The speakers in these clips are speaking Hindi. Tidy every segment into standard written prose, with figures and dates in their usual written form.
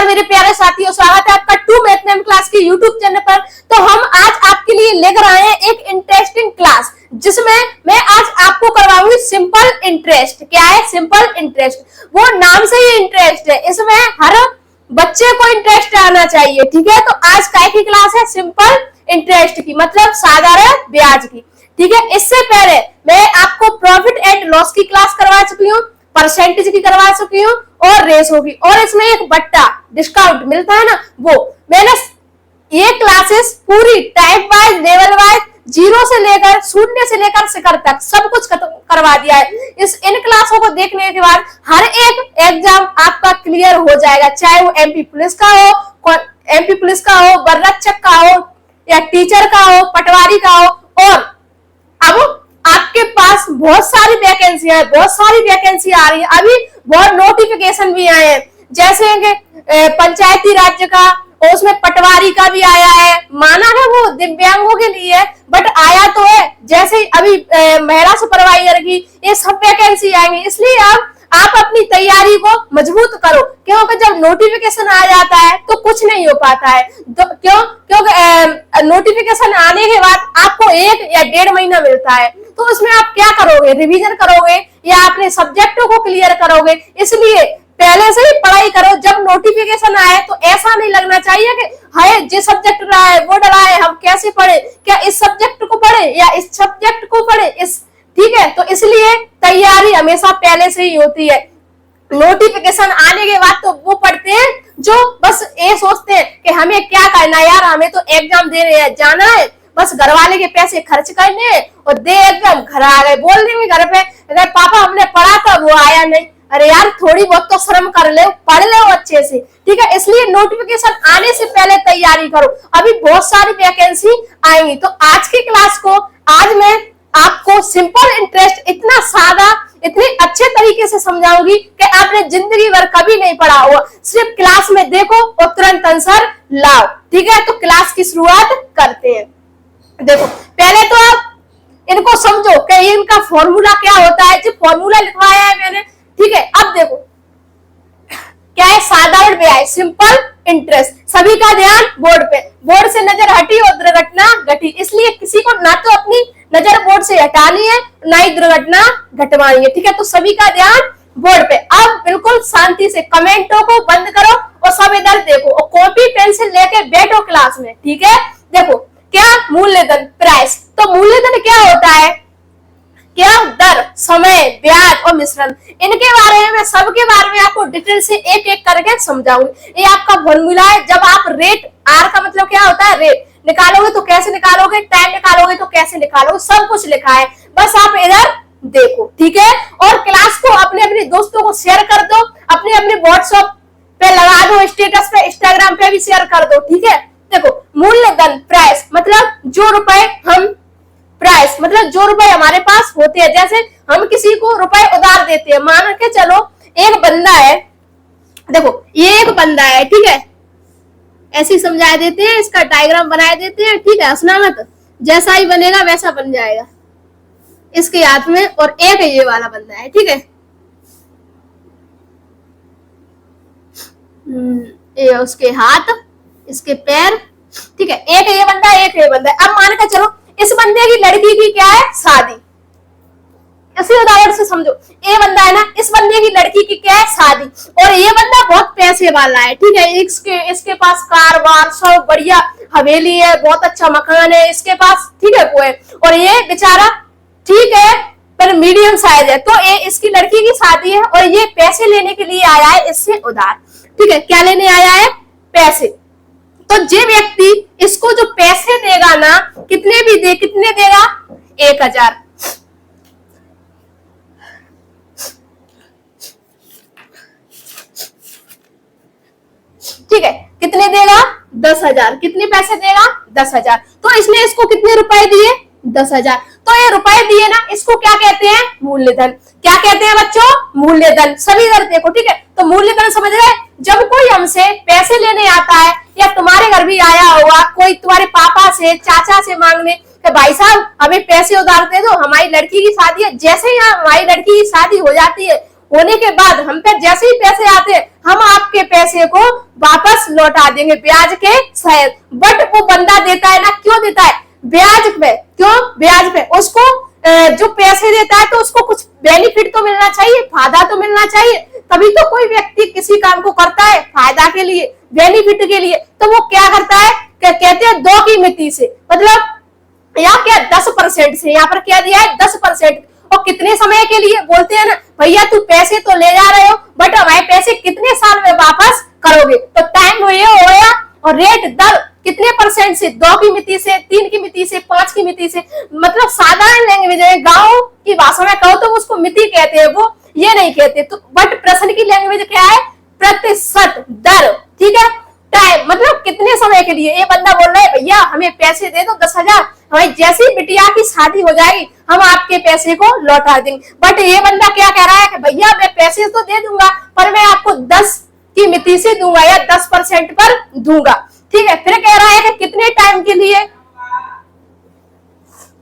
नमस्कार मेरे प्यारे साथियों, स्वागत है आपका टू मैथमेटिक्स क्लास की यूट्यूब चैनल पर। तो हम आज आपके लिए लेकर आए हैं एक इंटरेस्टिंग क्लास, जिसमें मैं आज आपको करवाऊंगी सिंपल इंटरेस्ट। क्या है सिंपल इंटरेस्ट? वो नाम से ही इंटरेस्ट है, इसमें हर बच्चे को इंटरेस्ट आना चाहिए। ठीक है, तो आज काय की क्लास है? सिंपल इंटरेस्ट की, मतलब साधारण ब्याज की। ठीक है, इससे पहले मैं आपको प्रॉफिट एंड लॉस की क्लास करवा चुकी हूँ, परसेंटेज की करवा चुकी हूँ और रेशो की, और इसमें एक बट्टा डिस्काउंट मिलता है ना, वो मैंने ये क्लासेस पूरी type wise, level wise, zero से लेकर शून्य से लेकर शिखर तक सब कुछ करवा दिया है। इन क्लासों को देखने के बाद हर एक एग्जाम आपका क्लियर हो जाएगा, चाहे वो एमपी पुलिस का हो, बर्रक्षक का हो, या टीचर का हो, पटवारी का हो। और अब आपके पास बहुत सारी वैकेंसी आ रही है, अभी बहुत नोटिफिकेशन भी आए हैं, जैसे कि पंचायती राज्य का, और उसमें पटवारी का भी आया है। माना है वो दिव्यांगों के लिए, बट आया तो है। जैसे अभी महिला सुपरवाइजर की, ये सब वैकेंसी आएंगी। इसलिए आप अपनी तैयारी को मजबूत करो, क्योंकि जब नोटिफिकेशन आ जाता है तो कुछ नहीं हो पाता है। तो क्योंकि नोटिफिकेशन आने के बाद आपको 1 या 1.5 महीना मिलता है, तो उसमें आप क्या करोगे? रिवीजन करोगे या अपने सब्जेक्टों को क्लियर करोगे। इसलिए पहले से ही पढ़ाई करो, जब नोटिफिकेशन आए तो ऐसा नहीं लगना चाहिए कि हाय जिस सब्जेक्ट रहा है वो डरा है, हम कैसे पढ़े, क्या इस सब्जेक्ट को पढ़े या इस सब्जेक्ट को पढ़े। ठीक है, तो इसलिए तैयारी हमेशा पहले से ही होती है। नोटिफिकेशन आने के बाद तो वो पढ़ते हैं जो बस ये सोचते हैं कि हमें क्या करना है यार, हमें तो एग्जाम देने हैं, जाना है, बस घर वाले के पैसे खर्च करने हैं और दे एग्जाम, घर आ गए। बोल देंगे घर पे, अगर पापा हमने पढ़ा था वो आया नहीं। अरे यार थोड़ी बहुत तो शर्म कर ले, पढ़ ले अच्छे से। ठीक है, इसलिए नोटिफिकेशन आने से पहले तैयारी करो, अभी बहुत सारी वैकेंसी आएंगी। तो आज की क्लास को आज मैं आपको सिंपल इंटरेस्ट इतना सादा, इतने अच्छे तरीके से समझाऊंगी कि आपने जिंदगी भर कभी नहीं पढ़ा होगा। सिर्फ क्लास में देखो और तुरंत आंसर लाओ। ठीक है, तो क्लास की शुरुआत करते हैं। देखो, पहले तो आप इनको समझो कि इनका फॉर्मूला क्या होता है। जो फॉर्मूला लिखवाया है मैंने, ठीक है। अब देखो क्या है, साधारण ब्याज, सिंपल इंटरेस्ट। सभी का ध्यान बोर्ड पे, बोर्ड से नजर हटी और दुर्घटना घटी, इसलिए किसी को ना तो अपनी नजर बोर्ड से हटानी है, ना ही दुर्घटना घटवानी है। ठीक है, तो सभी का ध्यान बोर्ड पे। अब बिल्कुल शांति से कमेंटों को बंद करो और सब इधर देखो और कॉपी पेंसिल लेके बैठो क्लास में। ठीक है, देखो क्या मूल्यधन, प्राइस। तो मूल्यधन क्या होता है? क्या? दर, समय, ब्याज और मिश्रण। इनके बारे में, सबके बारे में आपको डिटेल से एक एक करके समझाऊंगी। ये आपका फॉर्मूला है। जब आप रेट, आर का मतलब क्या होता है? रेट निकालोगे तो कैसे निकालोगे, टाइम निकालोगे तो कैसे निकालोगे, सब कुछ लिखा है, बस आप इधर देखो। ठीक है, और क्लास को अपने अपने दोस्तों को शेयर कर दो, अपने अपने व्हाट्सएप पे लगा दो, स्टेटस पे, इंस्टाग्राम पे भी शेयर कर दो। ठीक है, देखो मूल्यधन, प्राइस मतलब जो रुपए हम, प्राइस मतलब जो रुपए हमारे पास होते हैं। जैसे हम किसी को रुपए उधार देते हैं, मान के चलो एक बंदा है, देखो ये एक बंदा है, ठीक है, ऐसे समझा देते हैं, इसका डायग्राम बना देते हैं। ठीक है, हंसना मत, जैसा ही बनेगा वैसा बन जाएगा इसके हाथ में, और एक ये वाला बंदा है। ठीक है, ये उसके हाथ, इसके पैर। ठीक है, एक ये बंदा है, एक ये बंदा है। अब मान के चलो इस बंदे की लड़की की क्या है? शादी। इसी उदाहरण से समझो, ये बंदा है ना, इस बंदे की लड़की की क्या है? शादी। और ये बंदा बहुत पैसे वाला है। ठीक है, इसके पास कार वार सब बढ़िया, हवेली है, बहुत अच्छा मकान है इसके पास। ठीक है, वो है, और ये बेचारा ठीक है पर मीडियम साइज है। तो ये इसकी लड़की की शादी है और ये पैसे लेने के लिए आया है इससे उधार। ठीक है, क्या लेने आया है? पैसे। तो जो व्यक्ति इसको जो पैसे देगा ना, कितने भी दे, कितने देगा? 1000। ठीक है, कितने देगा? 10,000। कितने पैसे देगा? 10,000। तो इसने इसको कितने रुपए दिए? 10,000। तो ये रुपए दिए ना, इसको क्या कहते हैं? मूल्यधन। क्या कहते हैं बच्चों? मूल्यधन। सभी इधर देखो। ठीक है, तो मूल्यधन समझ रहे? जब कोई हमसे पैसे लेने आता है, या तुम्हारे घर भी आया होगा कोई तुम्हारे पापा से, चाचा से मांगने, भाई साहब हमें पैसे उधार दे दो, हमारी लड़की की शादी है। जैसे ही हमारी लड़की की शादी हो जाती है, होने के बाद हम पे जैसे ही पैसे आते हैं हम आपके पैसे को वापस लौटा देंगे ब्याज के सहित। बट वो बंदा देता है ना, क्यों देता है? ब्याज पे। क्यों? ब्याज पे। उसको जो पैसे देता है तो उसको कुछ बेनिफिट तो मिलना चाहिए, फायदा तो मिलना चाहिए, तभी तो कोई व्यक्ति किसी काम को करता है फायदा के लिए, बेनिफिट के लिए। तो वो क्या करता है, कहते हैं 2 की मिति से, मतलब यहाँ क्या 10% से, यहाँ पर क्या दिया है 10%। और कितने समय के लिए बोलते हैं ना, भैया तू पैसे तो ले जा रहे हो बट हमारे पैसे कितने साल में वापस करोगे? तो टाइम वो ये हो गया। और रेट दर कितने परसेंट से? 2 की मिति से, 3 की मिति से, 5 की मिति से। मतलब साधारण लैंग्वेज है, गांव की भाषा में कहो तो उसको मिति कहते हैं, वो ये नहीं कहते। तो बट प्रश्न की लैंग्वेज क्या है? प्रतिशत दर। ठीक है, टाइम मतलब कितने समय के लिए। ये बंदा बोल रहा है भैया हमें पैसे दे दो 10,000, हमारी जैसी बिटिया की शादी हो जाएगी हम आपके पैसे को लौटा देंगे। बट ये बंदा क्या कह रहा है कि भैया मैं पैसे तो दे दूंगा पर मैं आपको 10 की मिति से दूंगा या 10% पर दूंगा। ठीक है, फिर कह रहा है कि कितने टाइम के लिए,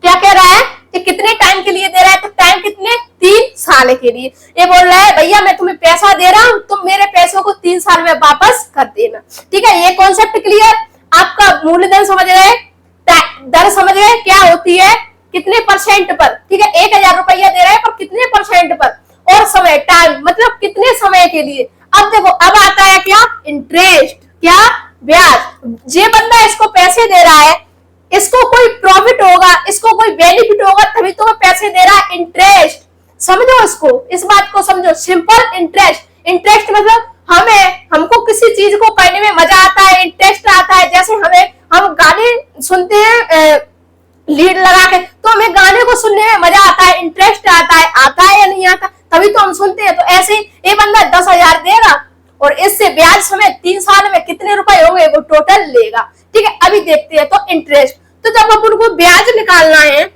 क्या कह रहा है कि कितने टाइम के लिए दे रहा है? तो टाइम कितने? 3 साल के लिए। ये बोल रहा है भैया मैं तुम्हें पैसा दे रहा हूं, तुम मेरे पैसों को 3 साल में वापस कर देना। ठीक है, ये कॉन्सेप्ट क्लियर? आपका मूलधन समझ गए, दर समझ गए क्या होती है, कितने परसेंट पर। ठीक है, 1,000 रुपया दे रहा है पर कितने परसेंट पर, और समय टाइम मतलब कितने समय के लिए। अब देखो अब आता है क्या? इंटरेस्ट। क्या? ब्याज। ये बंदा इसको पैसे दे रहा है, इसको कोई प्रॉफिट होगा, इसको कोई बेनिफिट होगा तभी तो वो पैसे दे रहा है। इंटरेस्ट समझो इसको, इस बात को समझो। Simple interest. इंटरेस्ट मतलब हमको किसी चीज को करने में मजा आता है, इंटरेस्ट आता है। जैसे हम गाने सुनते हैं लीड लगा के, तो हमें गाने को सुनने में मजा आता है, इंटरेस्ट आता है या नहीं आता, तभी तो हम सुनते हैं। तो ऐसे ये बंदा 10,000 देगा और इससे ब्याज समेत 3 साल में कितने रुपए होंगे वो टोटल लेगा। ठीक है, अभी देखते हैं। तो इंटरेस्ट, तो जब अपन को ब्याज निकालना है,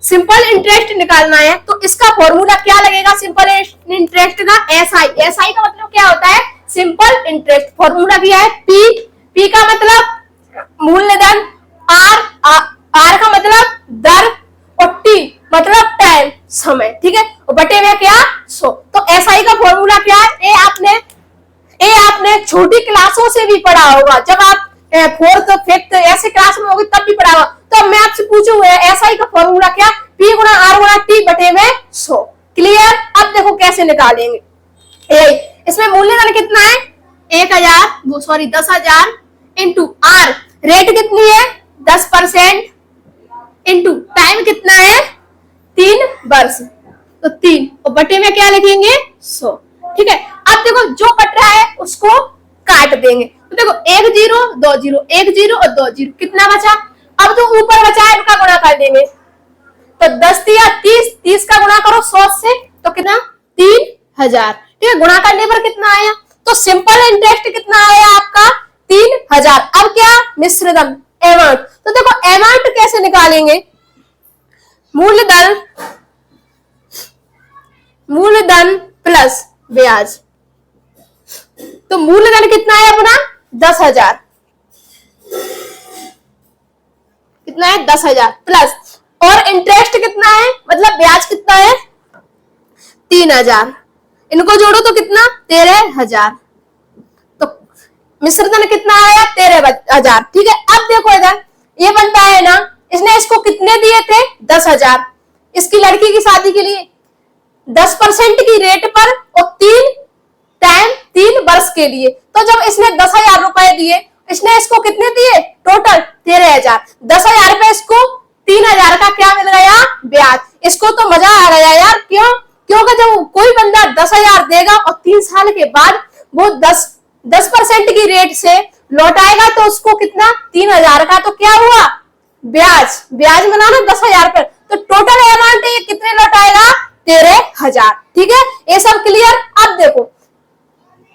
सिंपल इंटरेस्ट निकालना है, तो इसका फॉर्मूला क्या लगेगा? सिंपल इंटरेस्ट का एसआई। एसआई का मतलब क्या होता है? Simple interest. फॉर्मूला क्या है? पी का मतलब मूलधन, आर का मतलब दर, और टी मतलब टाइम समय। ठीक है, और बटे में क्या? 100। तो एसआई का फॉर्मूला क्या है? ये आपने छोटी क्लासों से भी पढ़ा होगा, जब आप 4th 5th ऐसे क्लास में होगी तब भी पढ़ा होगा। तो मैं आपसे पूछूंगा एसआई का फॉर्मूला क्या? पी गुणा आर गुणा टी बटे में 100। क्लियर? अब देखो कैसे निकालेंगे। इसमें मूल्यधन कितना है? 10,000 इंटू आर, रेट कितनी है? 10%, इंटू टाइम कितना है? 3 वर्ष, तो 3, और बटे में क्या लिखेंगे? 100। ठीक है, अब देखो जो कट रहा है उसको काट देंगे। तो देखो 1 0 2 0, 1 0 और 2 0, कितना बचा? अब जो ऊपर बचा है उनका गुणा कर देंगे। तो 10 या 30, 30 का गुणा करो 100 से, तो कितना? 3,000। ठीक है, गुणा करने पर कितना आया? तो सिंपल इंटरेस्ट कितना आया आपका? 3,000। अब क्या? मिश्रधन, अमाउंट। तो देखो अमाउंट कैसे निकालेंगे? मूलधन प्लस ब्याज। तो मूलधन कितना है अपना? 10,000। कितना है? 10,000 प्लस, और इंटरेस्ट कितना है मतलब ब्याज कितना है? 3,000। इनको जोड़ो तो कितना? 13,000। तो मिश्रधन कितना आया? 13,000। ठीक है, अब देखो इधर ये बंदा है ना, इसने इसको कितने दिए थे? 10,000। इसकी लड़की की शादी के लिए 10% की रेट पर और 3 वर्ष के लिए। तो जब इसने 10,000 रुपए दिए, इसने इसको कितने दिए? टोटल 13,000। 10,000 पे इसको 3,000 का क्या मिल गया? ब्याज। इसको तो मजा आ गया यार। क्यों? क्योंकि जब कोई बंदा 10,000 देगा और 3 साल के बाद वो 10% की रेट से लौटाएगा तो उसको कितना? 3,000 का तो क्या हुआ? ब्याज। ब्याज मिला ना 10,000 पर, तो टोटल अमाउंट ये कितने लौटाएगा? 13,000। ठीक है, ये सब क्लियर? अब देखो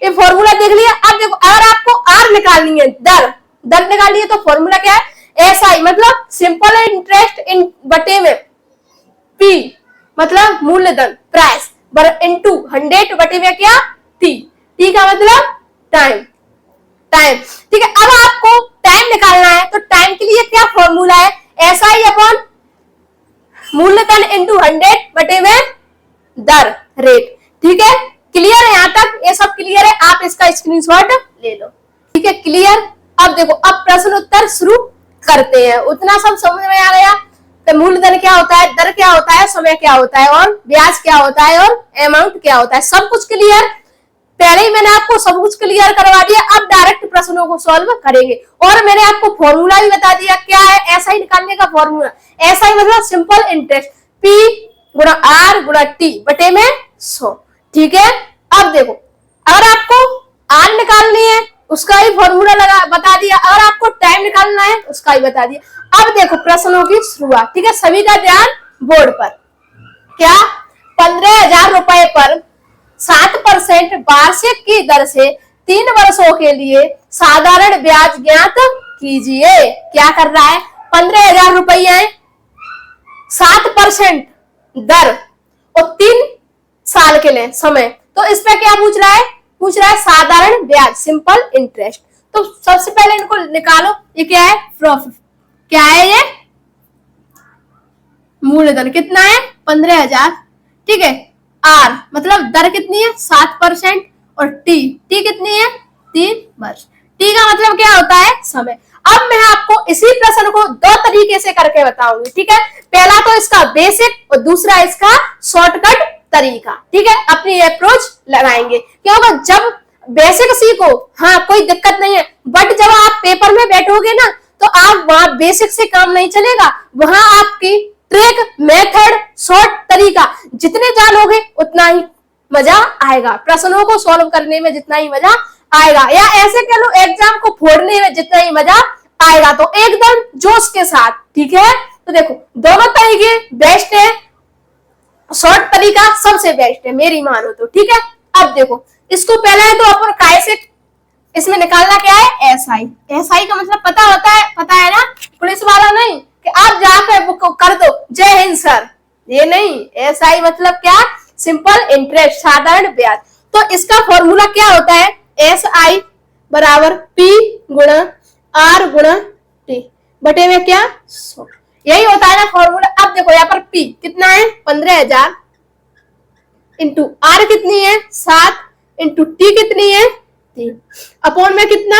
ये फॉर्मूला देख लिया। अब देखो अगर आपको आर निकालनी है, दर निकालनी है, तो फॉर्मूला क्या है? एसआई मतलब सिंपल इंटरेस्ट इन बटे में पी मतलब मूलधन प्राइस इंटू 100 बटे में क्या? टी का मतलब टाइम। ठीक है, अब आपको टाइम निकालना है, तो टाइम के लिए क्या फॉर्मूला है? एसआई अपॉन मूलधन इंटू 100 बटे में दर, रेट। ठीक है, क्लियर है यहाँ तक? ये सब क्लियर है? आप इसका स्क्रीनशॉट ले लो। ठीक है, क्लियर। अब देखो, अब प्रश्न उत्तर शुरू करते हैं। उतना सब समझ में आ गया? तो मूलधन क्या होता है, दर क्या होता है, समय क्या होता है, और ब्याज क्या होता है, और अमाउंट क्या होता है, सब कुछ क्लियर। पहले ही मैंने आपको सब कुछ क्लियर करवा दिया। अब डायरेक्ट प्रश्नों को सॉल्व करेंगे। और मैंने आपको फॉर्मूला भी बता दिया। क्या है ऐसा ही निकालने का फॉर्मूला? ऐसा ही मतलब सिंपल इंटरेस्ट, P गुणा R गुणा T बटे में 100। ठीक है, अब देखो, अगर आपको R निकालनी है उसका ही फॉर्मूला लगा बता दिया, और आपको टाइम निकालना है उसका ही बता दिया। अब देखो प्रश्नों की शुरुआत। ठीक है, सभी का ध्यान बोर्ड पर। क्या 15,000 रुपए पर 7% वार्षिक की दर से 3 वर्षों के लिए साधारण ब्याज ज्ञात कीजिए। क्या कर रहा है? 15,000 रुपये 7% दर और 3 साल के लिए समय। तो इस पे क्या पूछ रहा है? पूछ रहा है साधारण ब्याज, सिंपल इंटरेस्ट। तो सबसे पहले इनको निकालो। ये क्या है? प्रॉफिट। क्या है ये? मूलधन कितना है? 15,000। ठीक है, R मतलब दर कितनी है? 7%। और T कितनी है? 3 वर्ष। T का मतलब क्या होता है? समय। अब मैं आपको इसी प्रश्न को 2 तरीके से करके बताऊंगी। ठीक है, पहला तो इसका बेसिक और दूसरा इसका शॉर्टकट तरीका। ठीक है, अपनी अप्रोच लगाएंगे। क्योंकि जब बेसिक सीखो, हाँ कोई दिक्कत नहीं है, बट जब आप पेपर में बैठोगे ना तो आप वहां बेसिक से काम नहीं चलेगा। वहां आपकी ट्रिक, मेथड, शॉर्ट तरीका जितने जानोगे उतना ही मजा आएगा। प्रश्नों को सॉल्व करने में जितना ही मजा आएगा, या ऐसे कह लो एग्जाम को फोड़ने में जितना ही मजा आएगा। तो एकदम जोश के साथ। ठीक है, तो देखो दोनों तरीके बेस्ट है, शॉर्ट तरीका सबसे बेस्ट है मेरी मानो तो। ठीक है, अब देखो इसको पहले तो अपन कैसे इसमें निकालना क्या है? SI। SI का मतलब पता है ना? पुलिस वाला नहीं कि आप जाकर बुक कर दो जय हिंद सर, ये नहीं। SI मतलब क्या? सिंपल इंटरेस्ट, साधारण ब्याज। तो इसका फॉर्मूला क्या होता है? SI बराबर P गुणा R गुणा T बटे में क्या? 100। यही होता है ना फॉर्मूला। अब देखो यहाँ पर P कितना है? 15,000 इंटू R कितनी है? 7 इंटू T कितनी है? 3 अपॉन में कितना?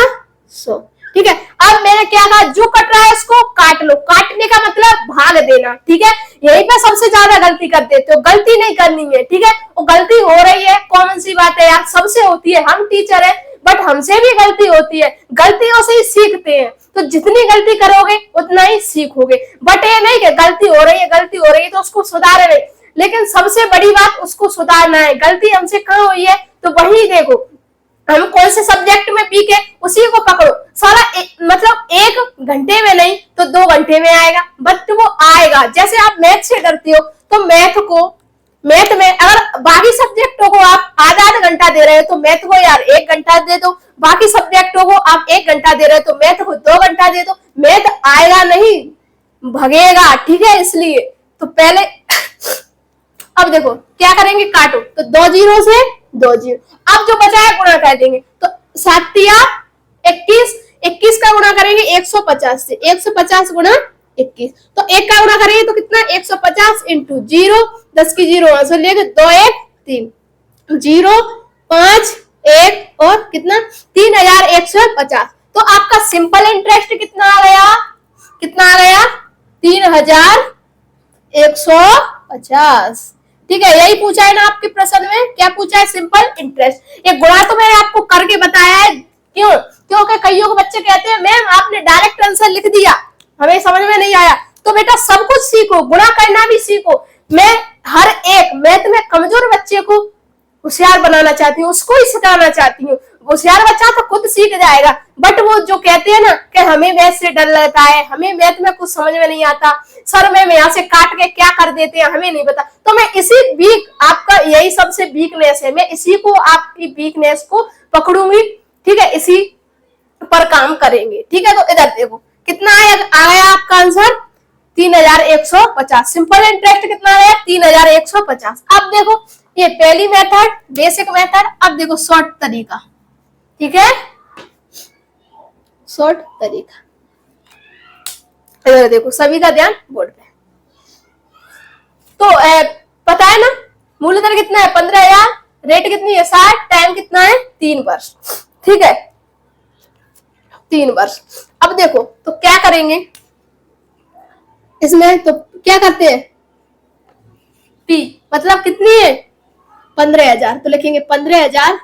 100। ठीक है, अब मैंने क्या कहा? जो कट रहा है इसको काट लो। काटने का मतलब भाग देना। ठीक है, यही पे सबसे ज्यादा गलती कर देते हो। गलती नहीं करनी है। ठीक है, वो गलती हो रही है, कॉमन सी बात है यार, सबसे होती है। हम टीचर है बट हमसे भी गलती होती है। गलतियों से ही सीखते हैं, तो जितनी गलती करोगे उतना ही सीखोगे। बट ये नहीं कि गलती हो रही है तो उसको सुधारे नहीं, लेकिन सबसे बड़ी बात उसको सुधारना है। गलती हमसे कहाँ हुई है तो वही देखो, हम कौन से सब्जेक्ट में वीक है उसी को पकड़ो। सारा मतलब 1 घंटे में नहीं तो 2 घंटे में आएगा, बट वो आएगा। जैसे आप मैथ से डरते हो तो मैथ में अगर बाकी सब्जेक्टों को आप आधा घंटा दे रहे हो तो मैथ को यार 1 घंटा दे दो। बाकी सब्जेक्टों को आप 1 घंटा दे रहे हो तो मैथ को 2 घंटा दे दो। मैथ आएगा नहीं, भगेगा। ठीक है, इसलिए तो पहले अब देखो क्या करेंगे? काटो तो 2 जीरो से 2 जीरो। अब जो बचा है गुणा कर देंगे। तो 7 या 21, 21 का गुणा करेंगे 150 से। 150 गुणा 21, तो 1 का गुणा करेंगे तो कितना? 150 इंटू 0, 10 की 0 वहां से लेके 2 1 3 0 5 1 और कितना? 3,150। तो आपका सिंपल इंटरेस्ट कितना आ गया? 3,150। ठीक है, यही पूछा है ना आपके प्रश्न में। क्या पूछा है? Simple interest. ये गुणा तो मैंने आपको करके बताया है। क्यों? क्योंकि कईयों के बच्चे कहते हैं मैम आपने डायरेक्ट आंसर लिख दिया, हमें समझ में नहीं आया। तो बेटा सब कुछ सीखो, गुणा करना भी सीखो। मैं हर एक मैथ में कमजोर बच्चे को होशियार बनाना चाहती हूँ, उसको ही सिखाना चाहती हूँ। होशियार बच्चा तो खुद सीख जाएगा, बट वो जो कहते हैं ना कि हमें मैथ से डर लगता है, हमें मैथ में कुछ समझ में नहीं आता, सर में यहाँ से काट के क्या कर देते हैं हमें नहीं पता। तो मैं इसी वीक, आपका यही सबसे वीकनेस है, मैं इसी को, आपकी वीकनेस को पकड़ूंगी। ठीक है, इसी पर काम करेंगे। ठीक है, तो इधर देखो कितना आया आपका आंसर? 3,150। सिंपल इंटरेस्ट कितना आया? 3,150। अब देखो ये पहली मेथड, बेसिक मेथड। अब देखो शॉर्ट तरीका। ठीक है, शॉर्ट तरीका। इधर देखो, सभी का ध्यान बोर्ड पे। तो पता है ना मूलधन कितना है? 15,000 रेट कितनी है 60, टाइम कितना है 3 वर्ष, ठीक है 3 वर्ष। अब देखो तो क्या करेंगे इसमें, तो क्या करते हैं पी मतलब कितनी है 15,000, तो लिखेंगे 15,000।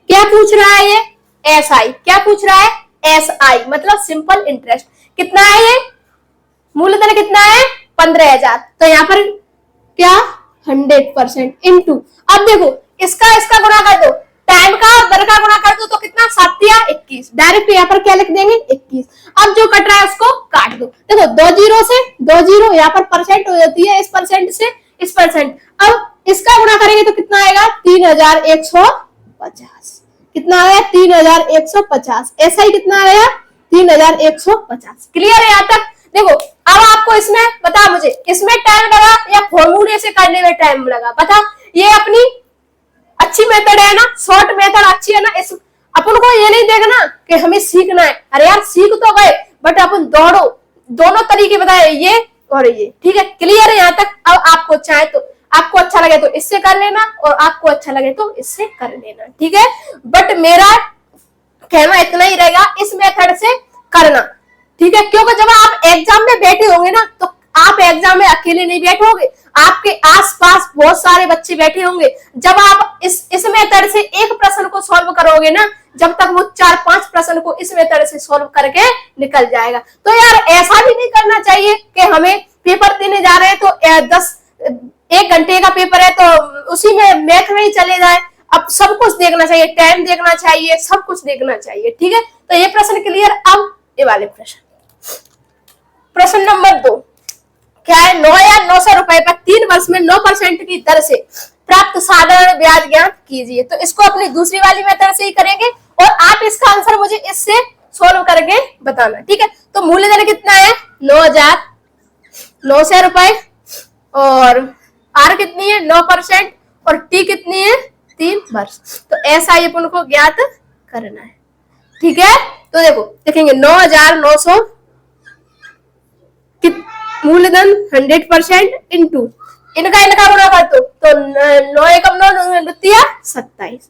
क्या पूछ रहा है ये एस आई, क्या पूछ रहा है एस आई मतलब सिंपल इंटरेस्ट। कितना है ये मूलधन कितना है 15,000, तो यहाँ पर क्या 100% इंटू, अब देखो इसका गुणा कर दो, टाइम का और दर का गुणा कर दो तो कितना 7 या 21, डायरेक्ट यहाँ पर क्या लिख देंगे 21। अब जो कट रहा है उसको काट दो, देखो 2 जीरो से 2 जीरो, यहाँ पर परसेंट हो जाती है इस परसेंट से इस परसेंट। अब इसका गुणा करेंगे तो कितना आएगा 3,150, कितना आया 3,150, ऐसा ही कितना आया 3,150। क्लियर है यहाँ तक। देखो अब आपको इसमें बता, मुझे इसमें टाइम लगा या फॉर्मूले से करने में टाइम लगा, बता। ये अपनी अच्छी मेथड है ना, शॉर्ट मेथड अच्छी है ना। इस अपन को ये नहीं देखना कि हमें सीखना है, अरे यार सीख तो गए बट अपन दोनों तरीके बताए, ये और ये, ठीक है क्लियर है यहाँ तक। अब आपको चाहे तो आपको अच्छा लगे तो इससे कर लेना और आपको अच्छा लगे तो इससे कर लेना, ठीक है। बट मेरा कहना इतना ही रहेगा, इस मेथड से करना, ठीक है। क्योंकि जब आप एग्जाम में बैठे होंगे ना, तो आप एग्जाम में अकेले नहीं बैठोगे, आपके आसपास बहुत सारे बच्चे बैठे होंगे। जब आप इस मेथड से एक प्रश्न को सॉल्व करोगे ना, जब तक वो 4-5 प्रश्न को इस मेथड से सॉल्व करके निकल जाएगा। तो यार ऐसा भी नहीं करना चाहिए कि हमें पेपर देने जा रहे हैं तो 1 घंटे का पेपर है तो उसी में मैथ में ही चले जाए। अब सब कुछ देखना चाहिए, टाइम देखना चाहिए, सब कुछ देखना चाहिए, ठीक है। तो ये प्रश्न क्लियर। अब ये वाले प्रश्न नंबर 2 क्या है, 9 या 900 रुपए पर 3 वर्ष में 9% की दर से प्राप्त साधारण ब्याज ज्ञात कीजिए। तो इसको अपनी दूसरी वाली मेथड से ही करेंगे और आप इसका आंसर मुझे इससे सोल्व करके बताना, ठीक है। तो मूल्यधन कितना है 9,900 रुपए और आर कितनी है 9% और टी कितनी है 3 वर्ष। तो ऐसा ही अपन को ज्ञात करना है, ठीक है। तो देखो देखेंगे 9,900 मूलधन 100% इंटू इनका गुणा कर दो तो 9 एकम 9 द्वितीय 27,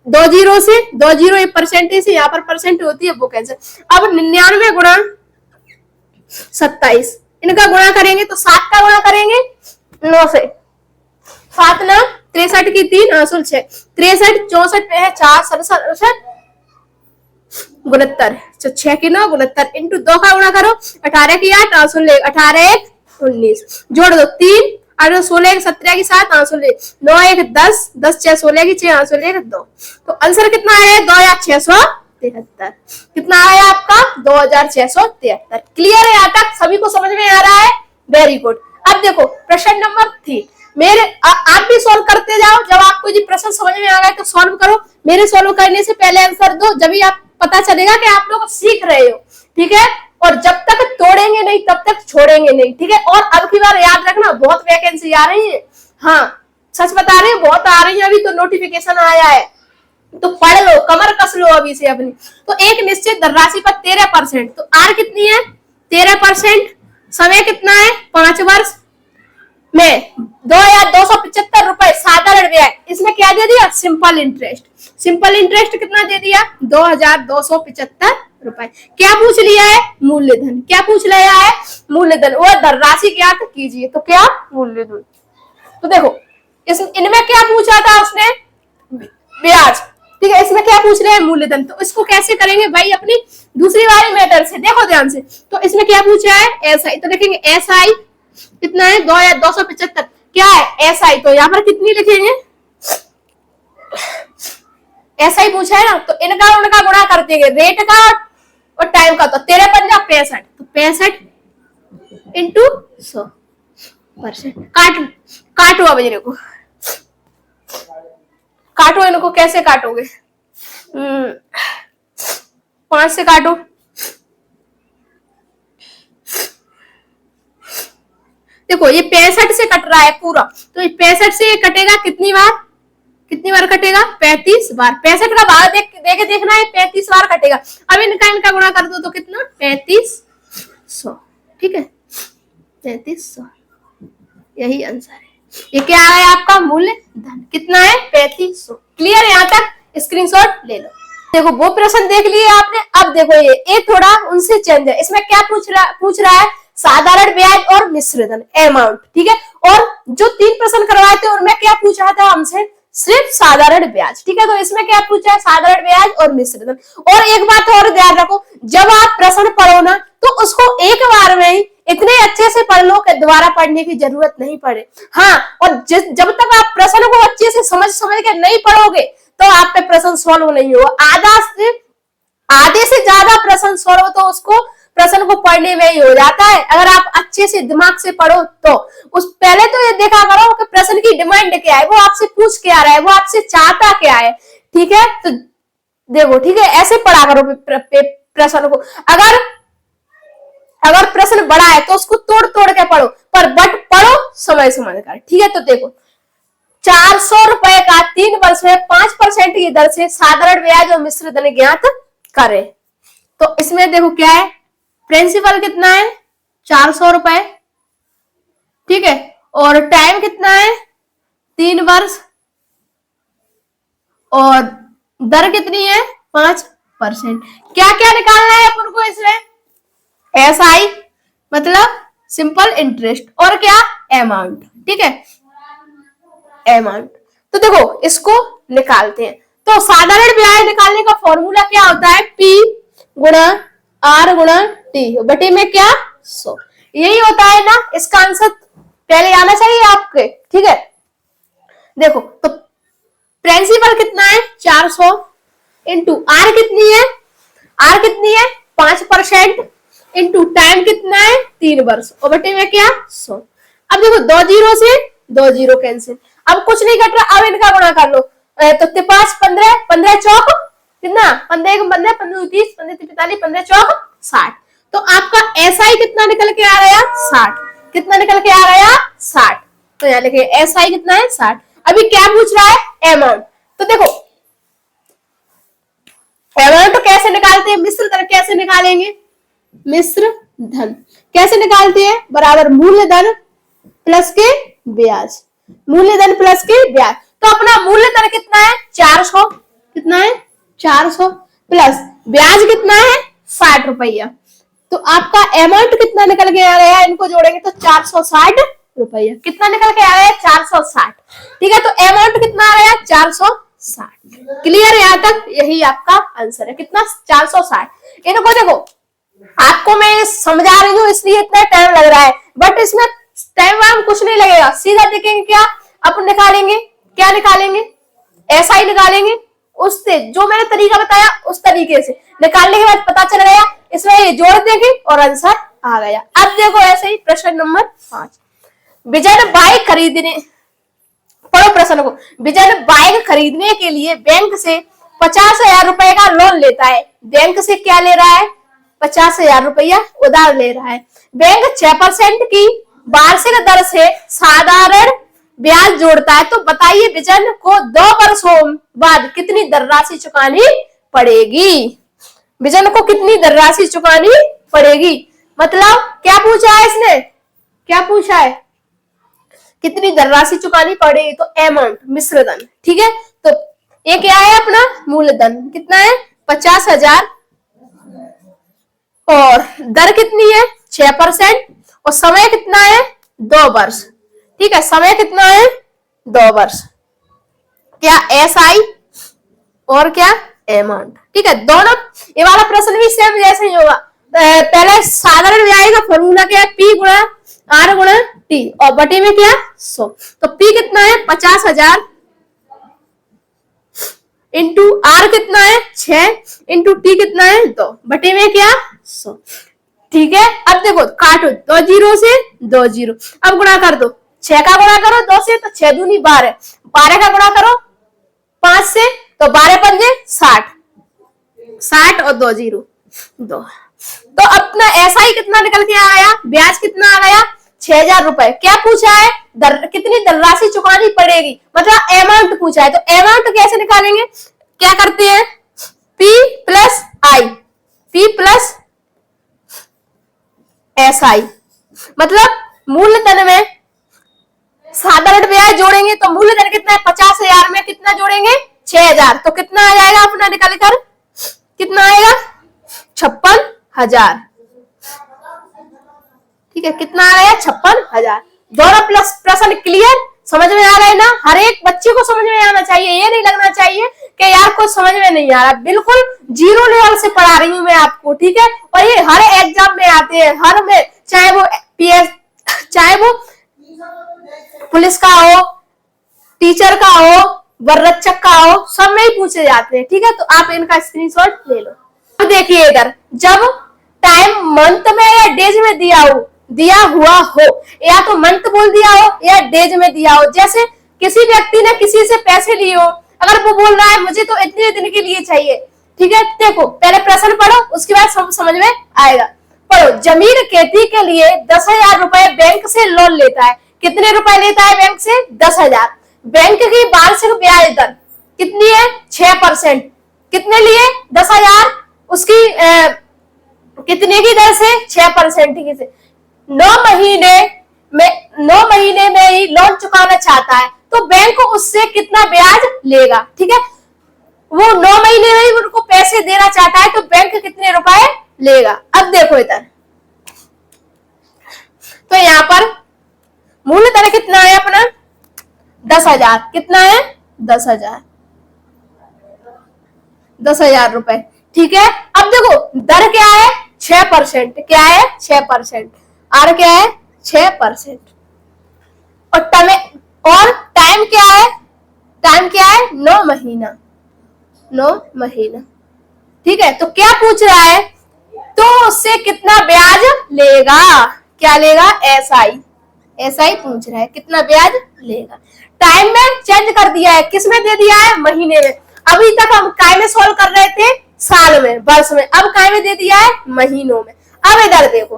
2 जीरो से 2 जीरो ये परसेंटेज से यहाँ पर परसेंट होती है वो कैंसिल। अब 99 गुणा 27 इनका गुणा करेंगे तो 7 का गुणा करेंगे 9 से, 7 9 63 की 3 आंसुल 6 63 64 है 4 67 69, 6 की 9 69 इंटू 2 का गुणा करो 18 की 8 आंसुल 18 1 19 जोड़ दो 3 8 16 1 17 की 7 आंसुल 9 1 10 10 6 16 की 6 आंसुल 1 2। तो आंसर कितना है 2,673। कितना आया आपका 2,673। क्लियर है यहाँ तक, सभी को समझ में आ रहा है, वेरी गुड। अब देखो प्रश्न नंबर 3 मेरे आप भी सॉल्व करते जाओ, जब आपको जी प्रश्न समझ में आ गए तो सॉल्व करो। मेरे सॉल्व करने से पहले आंसर दो, जब भी आप पता चलेगा कि आप लोग सीख रहे हो, ठीक है। और जब तक तोड़ेंगे नहीं तब तक छोड़ेंगे नहीं, ठीक है। और अब की बार याद रखना बहुत वैकेंसी आ रही है, हाँ सच बता रहे हैं बहुत आ रही है, अभी तो नोटिफिकेशन आया है तो पढ़ लो, कमर कस लो अभी से अपनी। तो एक निश्चित धनराशि पर 13%, तो आर कितनी है 13%, समय कितना है 5 वर्ष में 2,275 रुपए साधारण ब्याज। इसमें क्या दे दिया सिंपल इंटरेस्ट। सिंपल इंटरेस्ट कितना दे दिया 2,275 रुपए। क्या पूछ लिया है मूल्यधन, क्या पूछ लिया है मूल्यधन और धनराशि ज्ञात कीजिए। तो क्या मूल्यधन, तो देखो इनमें क्या पूछा था उसने ब्याज, ठीक है। इसमें क्या पूछ रहे हैं मूल्यधन, तो इसको कैसे करेंगे भाई अपनी दूसरी वाली मेथड से, देखो ध्यान से। तो इसमें क्या पूछा है एसआई, तो देखेंगे एसआई कितना है 2,275 क्या है एसआई, तो यहाँ पर कितनी लिखेंगे एसआई पूछा है ना, तो इनका उनका गुणा कर देंगे रेट का और टाइम का। तो 13 पंजा 65, तो 65 इंटू 100%। काटो अब इनको, काटो इनको, कैसे काटोगे 5 से काटो, देखो ये 65 से कट रहा है पूरा, तो ये 65 से कटेगा कितनी बार कटेगा 35 बार। 65 का भाग देके देखना है 35 बार कटेगा। अब इनका गुणा कर दो तो कितना 3500, ठीक है 3500, यही आंसर है। ये क्या है आपका मूलधन, कितना है 3500। क्लियर, यहाँ तक स्क्रीनशॉट ले लो। देखो वो प्रश्न देख लिए आपने। अब देखो ये थोड़ा उनसे चेंज है। इसमें क्या पूछ रहा है, साधारण ब्याज और मिश्रधन अमाउंट, ठीक है। और जो 3 प्रश्न करवाए थे उनमें क्या पूछा था हमसे, सिर्फ साधारण ब्याज, ठीक है। तो इसमें क्या पूछा है, साधारण ब्याज और मिश्रधन। और एक बात और ध्यान रखो, जब आप प्रश्न पढ़ो ना तो उसको एक बार में ही इतने अच्छे से पढ़ लो कि दोबारा पढ़ने की जरूरत नहीं पड़े। हाँ, और जब तक आप प्रश्न को अच्छे से समझ के नहीं पढ़ोगे तो आप पे प्रश्न सॉल्व नहीं होगा। आधे से ज्यादा प्रश्न सॉल्व तो उसको प्रश्न को पढ़ने में ही हो जाता है, अगर आप अच्छे से दिमाग से पढ़ो तो। उस पहले तो ये देखा करो कि प्रश्न की डिमांड क्या है, वो आपसे पूछ के आ रहा है, वो आपसे चाहता क्या है, ठीक है। तो देखो, ठीक है, ऐसे पढ़ा करो प्रश्न को। अगर प्रश्न बड़ा है तो उसको तोड़ तोड़ के पढ़ो, बट पढ़ो समझ कर, ठीक है। तो देखो, 400 रुपए का 3 वर्ष में 5% की दर से साधारण ब्याज और मिश्रधन ज्ञात करें। तो इसमें देखो क्या है, प्रिंसिपल कितना है 400 रुपए, ठीक है। और टाइम कितना है 3 वर्ष, और दर कितनी है 5%। क्या क्या निकालना है अपन को इसमें, एसआई मतलब सिंपल इंटरेस्ट, और क्या अमाउंट, ठीक है, अमाउंट। तो देखो इसको निकालते हैं। तो साधारण ब्याज निकालने का फॉर्मूला क्या होता है, P गुणा R गुणा T बटे में क्या 100। यही होता है ना, इसका आंसर पहले आना चाहिए आपके, ठीक है। देखो तो प्रिंसिपल कितना है 400 इंटू R कितनी है 5% इंटू टाइम कितना है 3 वर्ष, और बटे में क्या 100। अब देखो 2 जीरो से 2 जीरो कैंसिल, अब कुछ नहीं घट रहा, अब इनका गुणा कर लो। तो 5 15 15 चौक कितना, 15 15 15 30 15 45 15 चौक 60। तो आपका एसआई कितना निकल के आ गया 60। कितना निकल के आ गया 60। तो यहाँ लिखे एसआई कितना है 60। अभी क्या पूछ रहा है अमाउंट। तो देखो अमाउंट तो कैसे निकालते हैं, मिश्रधन कैसे निकालेंगे, मिश्रधन कैसे निकालते हैं, बराबर मूलधन प्लस के ब्याज, मूलधन प्लस के ब्याज। तो अपना मूलधन कितना है 400, कितना है 400 प्लस ब्याज कितना है 60 रुपया। तो आपका अमाउंट कितना निकल के आ रहा है, इनको जोड़ेंगे तो 460 रुपया। कितना निकल के आ रहा है 460, ठीक है। तो अमाउंट कितना आ रहा है 460। क्लियर, यहां तक यही आपका आंसर है, कितना 460। इनको देखो आपको मैं समझा रही हूँ इसलिए इतना टाइम लग रहा है, बट इसमें टाइम वाम कुछ नहीं लगेगा, सीधा देखेंगे क्या अपन निकालेंगे, क्या निकालेंगे एसआई निकालेंगे, उससे जो मैंने तरीका बताया उस तरीके से निकालने के बाद पता चल गया, इसमें ये जोड़ देंगे और आंसर आ गया। अब देखो ऐसे ही प्रश्न नंबर 5, विजन बाइक खरीदने, पढ़ो प्रश्न को। विजन बाइक खरीदने के लिए बैंक से 50,000 रुपए का लोन लेता है। बैंक से क्या ले रहा है 50,000 रुपया उधार ले रहा है। बैंक 6% की वार्षिक दर से साधारण ब्याज जोड़ता है। तो बताइए विजन को 2 वर्षों बाद कितनी दर राशि चुकानी पड़ेगी, विजन को कितनी दर राशि चुकानी पड़ेगी। मतलब क्या पूछा है इसने, क्या पूछा है कितनी दर राशि चुकानी पड़ेगी, तो अमाउंट मिश्रधन, ठीक है। तो ये क्या है अपना मूलधन कितना है 50,000 और दर कितनी है 6% और समय कितना है 2 वर्ष, ठीक है। समय कितना है 2 वर्ष, क्या एसआई और क्या अमाउंट, ठीक है। दोनों ये वाला प्रश्न भी सेम जैसे ही होगा। पहले साधारण ब्याज का फॉर्मूला क्या है P गुणा R गुणा T और बटे में क्या 100। तो P कितना है 50,000 इंटू R कितना है 6 इंटू T कितना है 2 बटे में क्या 100, ठीक है। अब देखो काटो 2 जीरो से 2 जीरो, अब गुणा कर दो 6 का गुणा करो 2 से तो 6 दूनी 12, 12 का गुणा करो 5 से तो 12 पंजे 60, 60 और 2 जीरो 2। तो अपना ऐसा ही कितना निकल के आया, ब्याज कितना आ गया 6,000 रुपए। क्या पूछा है कितनी दर राशि चुकानी पड़ेगी, मतलब अमाउंट पूछा है। तो अमाउंट कैसे निकालेंगे, क्या करते हैं P plus I, P plus SI, मतलब मूलधन में साधारण ब्याज जोड़ेंगे तो मूलधन कितना है 50,000 में कितना जोड़ेंगे 6,000, तो कितना आ जाएगा अपना निकल कर, कितना आएगा 56,000। ठीक है, कितना आ रहा है 56,000। दोनों प्लस प्रश्न क्लियर, समझ में आ रहा है ना? हर एक बच्चे को समझ में आना चाहिए, ये नहीं लगना चाहिए कि यार कुछ समझ में नहीं आ रहा। बिल्कुल जीरो लेवल से पढ़ा रही हूँ मैं आपको, ठीक है। और ये हर एग्जाम में आते हैं, हर में, चाहे वो पीएस, चाहे वो पुलिस का हो, टीचर का हो, वररक्षक का हो, सब में ही पूछे जाते हैं, ठीक है। तो आप इनका स्क्रीनशॉट ले लो। अब देखिए इधर, जब टाइम मंथ में या डेज में दिया हुआ हो, या तो मंथ बोल दिया हो या डेज में दिया हो। जैसे किसी व्यक्ति ने किसी से पैसे लिए हो, अगर वो बोल रहा है मुझे तो इतने दिन के लिए चाहिए, ठीक है। देखो पहले प्रश्न पढ़ो, उसके बाद समझ में आएगा। पढ़ो, जमीन खेती के लिए 10,000 रुपए बैंक से लोन लेता है। कितने रुपए लेता है बैंक से 10,000। बैंक की वार्षिक ब्याज दर कितनी है 6%। कितने लिए 10,000, उसकी कितने की दर से 6% की से। 9 महीने में ही लोन चुकाना चाहता है तो बैंक उससे कितना ब्याज लेगा, ठीक है। वो 9 महीने में ही उनको पैसे देना चाहता है तो बैंक कितने रुपए लेगा। अब देखो इधर, तो यहाँ पर मूलधन कितना है अपना 10,000। कितना है 10,000 रुपए, ठीक है। अब देखो दर क्या है 6%। क्या है 6%। आर क्या है 6%। और टाइम क्या है, टाइम क्या है 9 महीना, 9 महीना, ठीक है। तो क्या पूछ रहा है, तो उससे कितना ब्याज लेगा, क्या लेगा एसआई पूछ रहा है, कितना ब्याज लेगा। टाइम में चेंज कर दिया है, किस में दे दिया है महीने में। अभी तक हम काय में सोल्व कर रहे थे साल में, वर्ष में, अब काय में दे दिया है महीनों में। अब इधर देखो,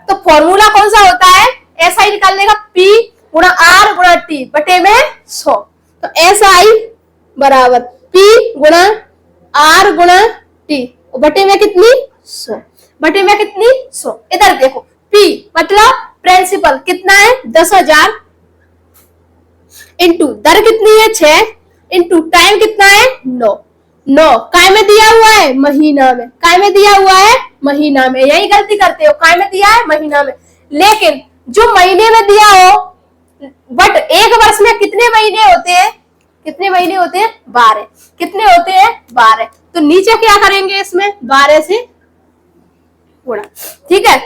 तो फॉर्मूला कौन सा होता है, एसआई निकालने का, P गुणा R गुणा T बटे में 100। तो एसआई बराबर P गुणा R गुणा T बटे में कितनी 100, बटे में कितनी 100। इधर देखो P मतलब प्रिंसिपल कितना है 10,000 इंटू दर कितनी है 6 इंटू टाइम कितना है 9 काय में दिया हुआ है महीना में, काय में दिया हुआ है महीना में। यही गलती करते हो, काय में दिया है महीना में। लेकिन जो महीने में दिया हो, बट एक वर्ष में कितने महीने होते हैं, कितने महीने होते हैं 12। कितने होते हैं 12। तो नीचे क्या करेंगे, इसमें 12 से गुणा, ठीक है।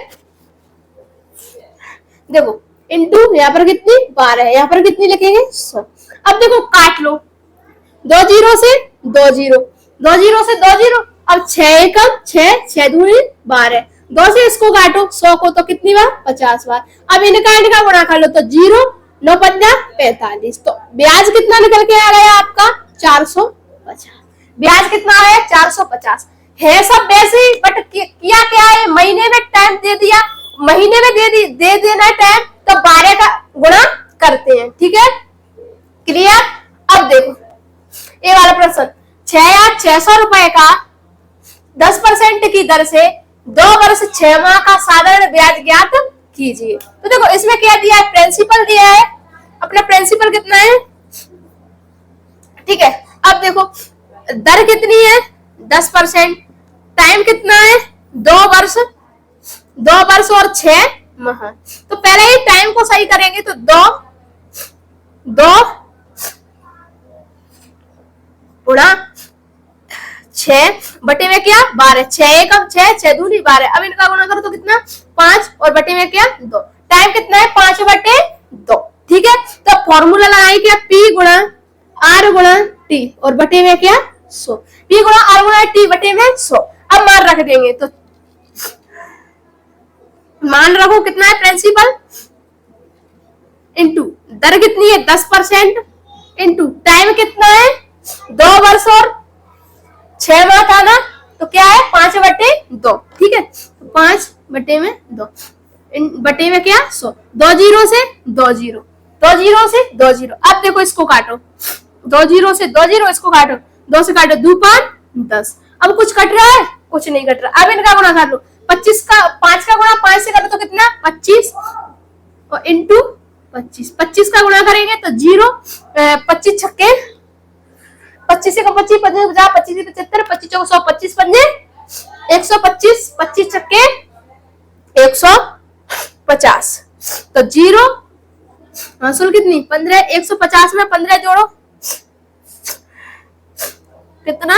देखो इंटू यहाँ पर कितनी 12 है, यहाँ पर कितनी लिखेंगे 100। अब देखो काट लो, 2 जीरो से 2 जीरो, 2 जीरो से 2 जीरो। अब 6 एकम 6 दूनी 12, 2 से इसको काटो 100 को, तो कितनी बार 50 बार। अब इनका गुणा कर लो, तो 0 9 15 45। तो ब्याज कितना निकल के आ गया आपका 450। ब्याज कितना है 450 है। सब वैसे ही, बट किया क्या है, महीने में टाइम दे दिया, महीने में दे देना टाइम, तो 12 का गुणा करते हैं, ठीक है, क्लियर। अब देखो ये वाला प्रश्न, 6,600 रुपए का 10% की दर से 2 वर्ष 6 माह का साधारण ब्याज ज्ञात कीजिए। तो देखो इसमें क्या दिया है, प्रिंसिपल दिया है, अपना प्रिंसिपल कितना है, ठीक है। अब देखो दर कितनी है 10%, टाइम कितना है 2 वर्ष और 6 माह। तो पहले ही टाइम को सही करेंगे, तो 2 गुणा 6 बटे में क्या 12, 6 एकम 6 दूनी 12। अब इनका गुणा करो तो कितना 5 और बटे में क्या 2। टाइम कितना है 5 बटे 2, ठीक है। तो फॉर्मूला लगाई क्या, P गुणा R गुणा T और बटे में क्या 100। P गुणा R गुणा T बटे में 100। अब मान रख देंगे, तो मान रखो कितना है प्रिंसिपल इंटू दर कितनी है 10% इंटू टाइम कितना है 2 वर्ष और 6 माह था ना, तो क्या है 5 बटे 2, ठीक है। 5 बटे में 2 बटे में क्या 100, 2 जीरो से 2 जीरो, 2 जीरो से 2 जीरो। अब देखो इसको काटो, 2 जीरो से 2 जीरो, इसको काटो, 2 से काटो 2 5 10। अब कुछ कट रहा है, कुछ नहीं कट रहा। अब इनका गुणा कर लो, 25 का 5 का गुणा 5 से करो तो कितना 25 और इंटू 25, 25 का गुणा करेंगे तो 0, 25 छक्के 25 से 25, 25 25 75, 25 चौको 100, 25 पंजे 125, 25 छक्के 150, तो 0 हासिल कितनी 15, 150 में 15 जोड़ो कितना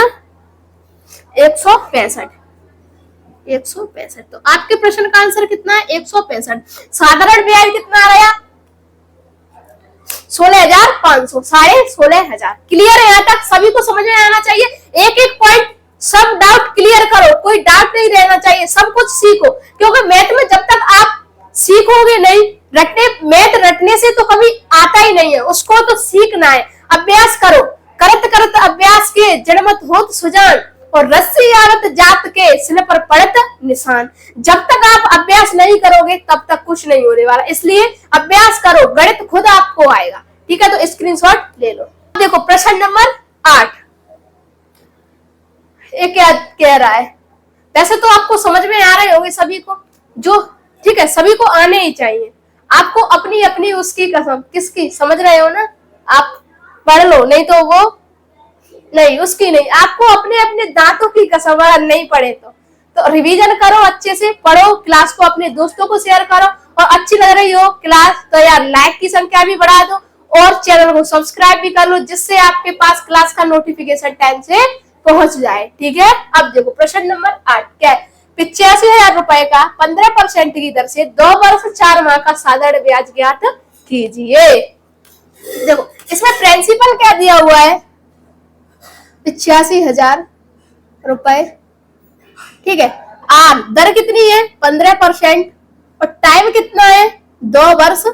165, 165। तो आपके प्रश्न का आंसर कितना है 165। साधारण ब्याज कितना आ रहा 16,500, 16,500। क्लियर है? यहाँ तक सभी को समझ में आना चाहिए। एक एक पॉइंट सब डाउट क्लियर करो, कोई डाउट नहीं रहना चाहिए, सब कुछ सीखो, क्योंकि मैथ में जब तक आप सीखोगे नहीं, मैथ रटने से तो कभी आता ही नहीं है, उसको तो सीखना है। अभ्यास करो, करत करत अभ्यास के जड़मत होत सुजान, और रस्सी आवत जात के सिल पर पड़त निशान। जब तक आप अभ्यास नहीं करोगे तब तक कुछ नहीं होने वाला, इसलिए अभ्यास करो, गणित खुद आपको आएगा। ठीक है, तो स्क्रीनशॉट ले लो। देखो प्रश्न नंबर 8, ये क्या कह रहा है? वैसे तो आपको समझ में आ रहे होंगे सभी को, जो ठीक है सभी को आने ही चाहिए। आपको अपनी अपनी उसकी कसम, किसकी समझ रहे हो ना, आप पढ़ लो, नहीं तो वो नहीं, उसकी नहीं, आपको अपने अपने दांतों की कसम, अगर नहीं पढ़े तो रिवीजन करो, अच्छे से पढ़ो, क्लास को अपने दोस्तों को शेयर करो, और अच्छी लग रही हो क्लास तो यार लाइक की संख्या भी बढ़ा दो, और चैनल को सब्सक्राइब भी कर लो, जिससे आपके पास क्लास का नोटिफिकेशन टाइम से पहुंच जाए। ठीक है, अब देखो प्रश्न नंबर 8 क्या है? 85,000 रुपए का 15% की दर से 2 वर्ष 4 माह का साधारण ब्याज ज्ञात कीजिए। देखो इसमें प्रिंसिपल क्या दिया हुआ है 85,000 रुपए, ठीक है। आर दर कितनी है 15%, और टाइम कितना है 2 वर्ष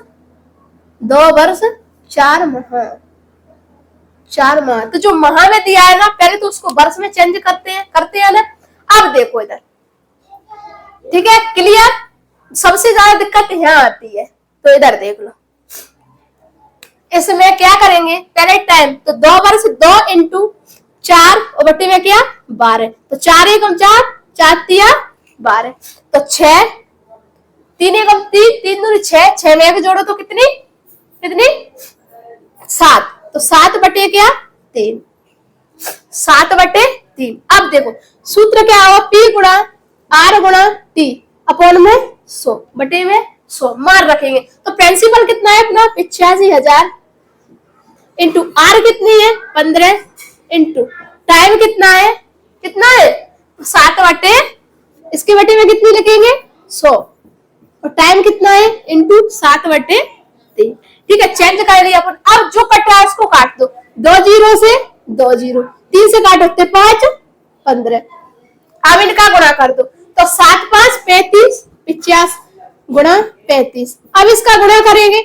4 माह, 4 माह। तो जो माह में दिया है ना, पहले तो उसको वर्ष में चेंज करते हैं ना। अब देखो इधर, ठीक है क्लियर। सबसे ज्यादा दिक्कत यहाँ आती है, तो इधर देख लो, इसमें क्या करेंगे पहले टाइम, तो 2 वर्ष 2 इंटू 4 और बट्टी में क्या 12, तो 4 एकम 4, 4 तिया 12, तो 6 3 एकम 3, 3 दूनी 6, 6 में 1 जोड़ो तो कितनी 7, तो 7 बटे क्या 3, 7 बटे 3। अब देखो सूत्र क्या होगा, P गुणा R गुणा T अपॉन में 100 बटे में 100 मार रखेंगे। तो प्रिंसिपल कितना है अपना 85,000 इंटू R कितनी है 15 इंटू टाइम कितना है 7 बटे, इसके बटे में कितनी लिखेंगे 100, और टाइम कितना है इंटू 7 बटे 3। ठीक है, चेंज कर लिया अपन। अब जो कट रहा है उसको काट दो, 2 0 से 2 0, 3 से काट होते 5 15। अब इनका गुणा कर दो, तो 7 5 35, 50 गुणा 35। अब इसका गुणा करेंगे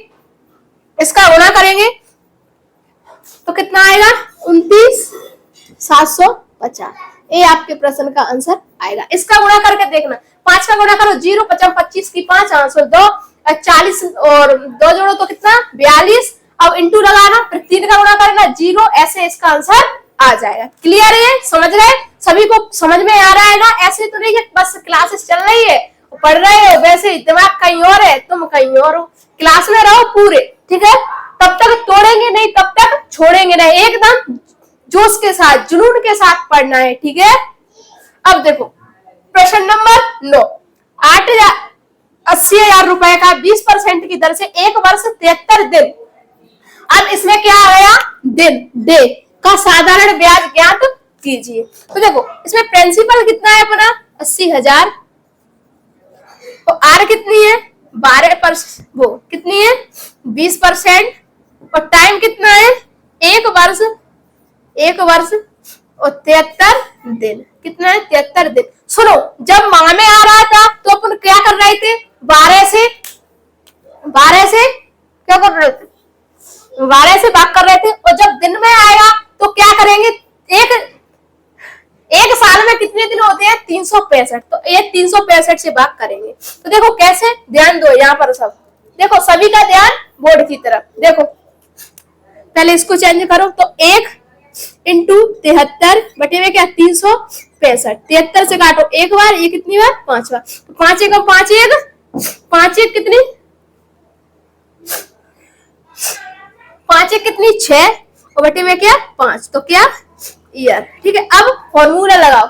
तो कितना आएगा 29,750। ये आपके प्रश्न का आंसर आएगा। इसका गुणा करके देखना, 5 का गुणा करो 0 5 25 की 5 आंसर 2 40, और 2 जोड़ो तो कितना 42। अब इंटू लगाना, फिर 3 का गुणा करना 0, ऐसे इसका आंसर आ जाएगा। क्लियर है? समझ रहे? सभी को समझ में आ रहा है ना? ऐसे तो नहीं है बस क्लासेस चल रही है पढ़ रहे हो, वैसे ही दिमाग कहीं और है, तुम कहीं और हो। क्लास में रहो पूरे, ठीक है। तब तक तोड़ेंगे नहीं, तब तक छोड़ेंगे नहीं, एकदम जोश के साथ जुनून के साथ पढ़ना है, ठीक है। अब देखो प्रश्न नंबर 9, 80,000 रुपए का 20% की दर से 1 वर्ष 73 दिन। अब इसमें क्या आया दिन डे का साधारण ब्याज ज्ञात कीजिए। तो देखो इसमें प्रिंसिपल कितना है अपना 80,000, तो आर कितनी है 12%, वो कितनी है 20%, और टाइम कितना है 1 वर्ष और 73 दिन। कितना है 73 दिन। सुनो, जब माह में आ रहा था तो अपन क्या कर रहे थे 12 से क्या कर रहे थे 12 से भाग कर रहे थे, और जब दिन में आएगा तो क्या करेंगे, एक साल में कितने दिन होते हैं 365, तो ये 365 से भाग करेंगे। तो देखो कैसे, ध्यान दो यहाँ पर सब, देखो सभी का ध्यान बोर्ड की तरफ। देखो पहले इसको चेंज करो, तो 1 इंटू 73 बटे में क्या 365, 73 से काटो 1 बार, ये कितनी बार 5 बार, तो 5 1 5 1 कितनी 5 एक कितनी 6 और बटे में क्या 5, तो क्या ईयर। ठीक है, अब फॉर्मूला लगाओ।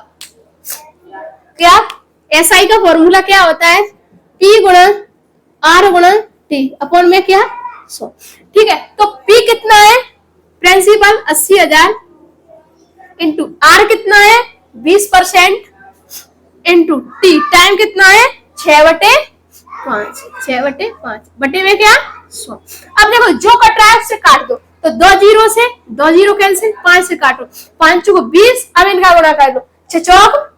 क्या एसआई का फॉर्मूला क्या होता है, P गुणा R गुणा T अपॉन में क्या 100। ठीक है, तो P कितना है प्रिंसिपल 80,000 इंटू R कितना है 20% इंटू T टाइम कितना है 6/5 6/5 बटे में क्या 100। अब देखो जो कट रहा है उससे काट दो, तो 2 जीरो से 2 जीरो कैंसिल, 5 से काटो, 5 को 20, अब इनका गुणा कर लो, 6 चौक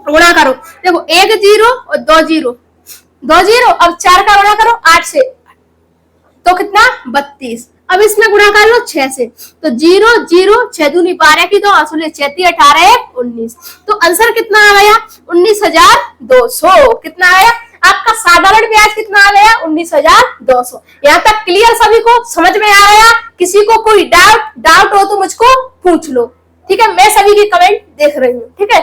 गुणा करो, देखो 1 जीरो और 2 जीरो, 2 जीरो, अब 4 का गुणा करो 8 से, तो कितना 32। अब इसमें गुणा कर लो 6 से, तो 0 0 6 दूनी 12 की 2 असुले 36 18 19, तो आंसर कितना आ गया 19,200। कितना आया आपका साधारण ब्याज कितना आ गया 19,200। यहाँ तक क्लियर सभी को समझ में आ गया? किसी को कोई डाउट हो तो मुझको पूछ लो। ठीक है, मैं सभी की कमेंट देख रही हूँ। ठीक है,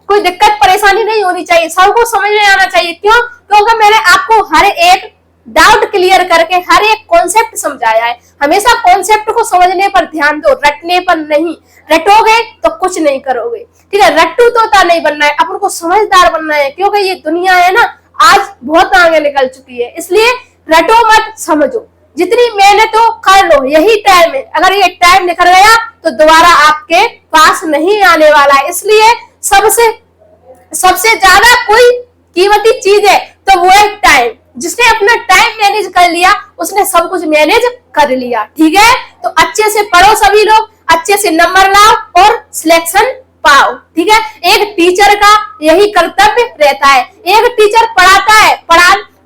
कोई दिक्कत परेशानी नहीं होनी चाहिए, सबको समझ में आना चाहिए। क्यों? क्योंकि मैंने आपको हर एक डाउट क्लियर करके हर एक कॉन्सेप्ट समझाया है। हमेशा कॉन्सेप्ट को समझने पर ध्यान दो, रटने पर नहीं। रटोगे तो कुछ नहीं करोगे। ठीक है, रट्टू तोता नहीं बनना है, अपन को समझदार बनना है, क्योंकि ये दुनिया है ना आज बहुत आगे निकल चुकी है। इसलिए रटो मत, समझो, जितनी मेहनत हो कर लो, यही टाइम है। अगर ये टाइम निकल गया तो दोबारा आपके पास नहीं आने वाला है। इसलिए सबसे ज्यादा कोई कीमती चीज है तो वो है टाइम। जिसने अपना टाइम मैनेज कर लिया उसने सब कुछ मैनेज कर लिया। ठीक है, तो अच्छे से पढ़ो सभी लोग, अच्छे से नंबर लाओ और सिलेक्शन पाओ। ठीक है, एक टीचर का यही कर्तव्य रहता है। एक टीचर पढ़ाता है,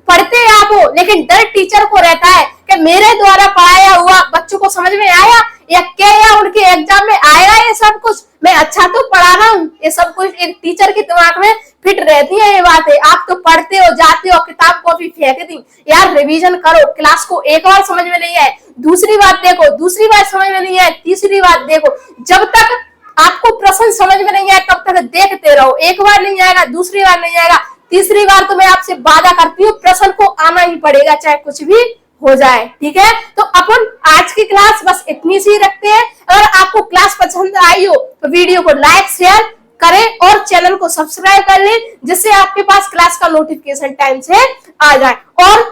पढ़ते आप हो, लेकिन डर टीचर को रहता है कि मेरे द्वारा पढ़ाया हुआ बच्चों को समझ में आया या क्या, या उनके एग्जाम में आएगा ये सब कुछ, मैं अच्छा तो पढ़ा रहा हूँ। ये सब कुछ एक टीचर के दिमाग में फिट रहती है ये बातें। आप तो पढ़ते हो, जाते हो, किताब कॉपी फेंक दी, यार रिवीजन करो। क्लास को एक बार समझ में नहीं आए, दूसरी बार देखो, दूसरी बार समझ में नहीं आए, तीसरी बार देखो। जब तक आपको प्रश्न समझ में नहीं आए तब तक देखते रहो। एक बार नहीं आएगा, दूसरी बार नहीं आएगा, तीसरी बार तो मैं आपसे वादा करती हूँ प्रश्न को आना ही पड़ेगा, चाहे कुछ भी हो जाए। ठीक है, तो अपन आज की क्लास बस इतनी सी रखते हैं। अगर आपको क्लास पसंद आई हो तो वीडियो को लाइक शेयर करें और चैनल को सब्सक्राइब कर लें, जिससे आपके पास क्लास का नोटिफिकेशन टाइम से आ जाए। और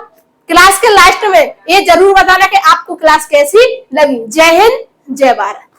क्लास के लास्ट में ये जरूर बताना कि आपको क्लास कैसी लगी। जय हिंद, जय भारत।